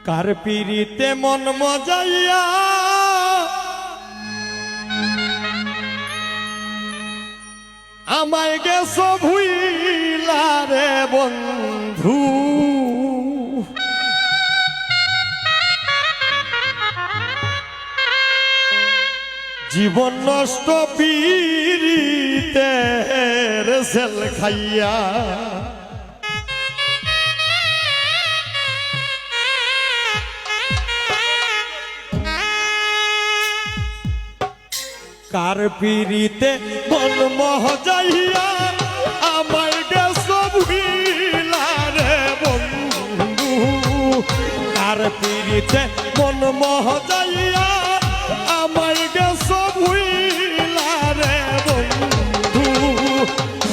কার পিরিতে মন মজাইয়া আমায় গেছ ভুইলা রে বন্ধু, জীবন নষ্ট পিরিতের জেল খাইয়া। কার পিরিতে মন মজাইয়া আমায় গেছ ভুইলা রে বন্ধু, কার পিরিতে মন মজাইয়া আমায় গেছ ভুইলা রে বন্ধু,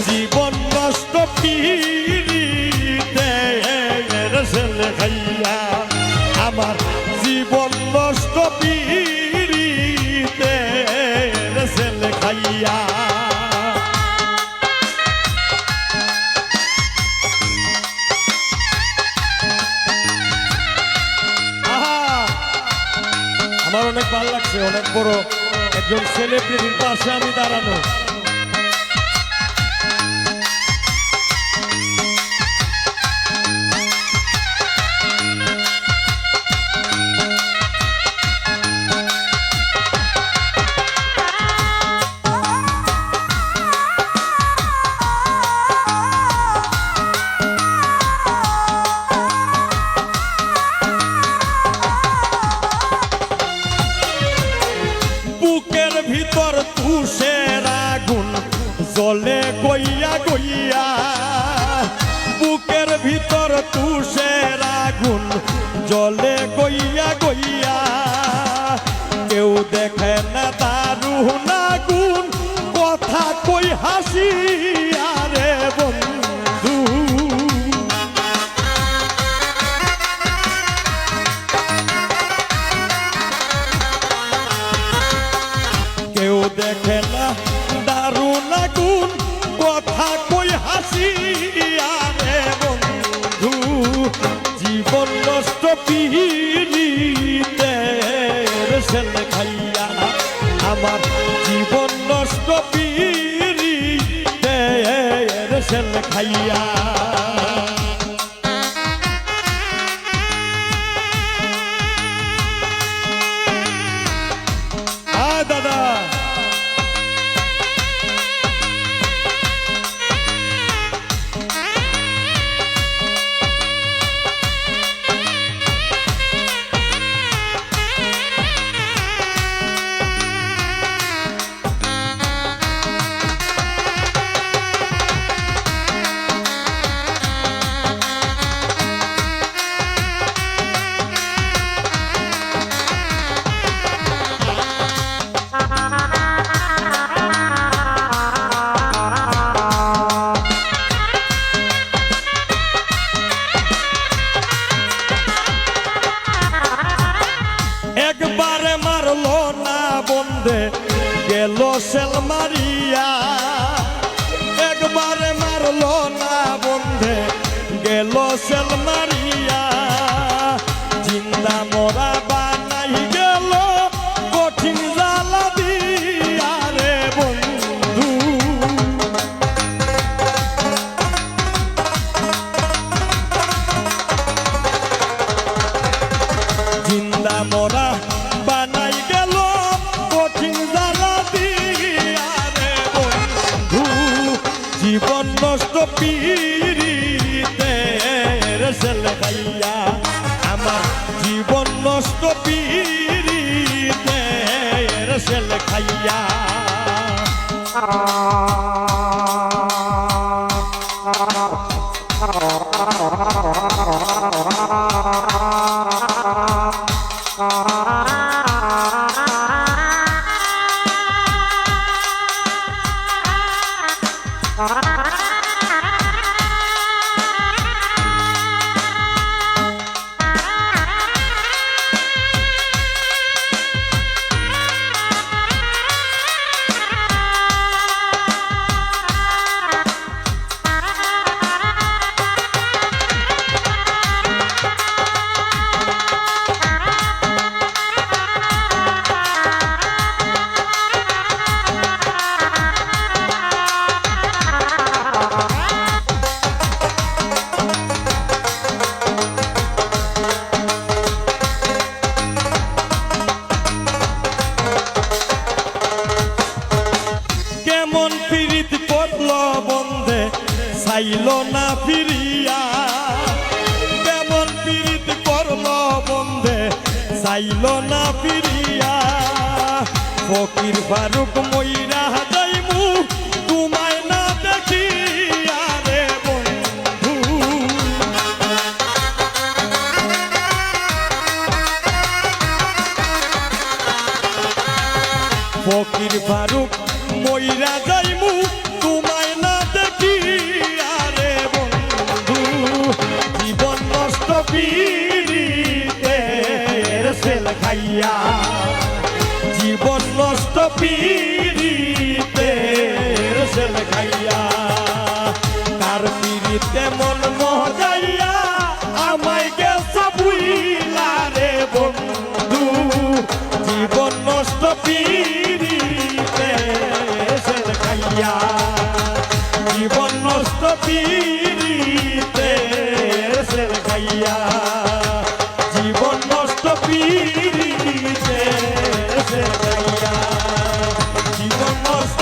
জীবন নষ্ট পিরিতের জেল খাইয়া। আমার জীবন নষ্ট পিরিতের জেল খাইয়া। আমার অনেক ভালো লাগছে, অনেক বড় একজন সেলিব্রিটির পাশে আমি দাঁড়ানো। বুকের ভিতর তুষের আগুন জ্বলে গইয়া গইয়া, বুকের ভিতর তুষের আগুন জ্বলে গইয়া গইয়া, কেউ দেখে না দারুণ আগুন কথা কই হাসিয়া রে বন্ধু, কেউ দেখে না দারুণ আগুন কথা কই হাসিয়া রে বন্ধু, জীবন নষ্ট পিরিতের জেল খাইয়া। আমার জীবন নষ্ট পিরিতের জেল খাইয়া। দাদা একবারে মারলো না বন্ধে গেল সেল মারিয়া, একবারে মারলো না বন্ধে গেল সেল মারিয়া, জিন্দা মরা বানাই গেল কঠিন জ্বালা দিয়া রে বন্ধু, জিন্দা মরা বানাই গেল কঠিন জ্বালা দিয়া রে বন্ধু, জীবন নষ্ট পিরিতের জেল খাইয়া। আমার জীবন নষ্ট পিরিতের জেল খাইয়া। চাইল না ফিরিয়া কেমন পীড়িত করল বন্ধে চাইল না ফিরিয়া ফকির ফারুক মইরা যাইমু তোমায় না দেখিয়া রে বন্ধু ফকির ফারুক মইরা যাইমু তোমায় না দেখিয়া রে বন্ধু জীবন নষ্ট পীড়িতের সেল খাইয়া জীবন নষ্ট পীড়িতের সেল খাইয়া কার পীড়িতে মন মজাইয়া আমায় গেছ বুইলা রে বন্ধু জীবন নষ্ট পীড়িতের সেল খাইয়া জীবন নষ্ট পীড়িতের সেল খাইয়া জীবন নষ্ট পীড়িতের সেল খাইয়া জীবন নষ্ট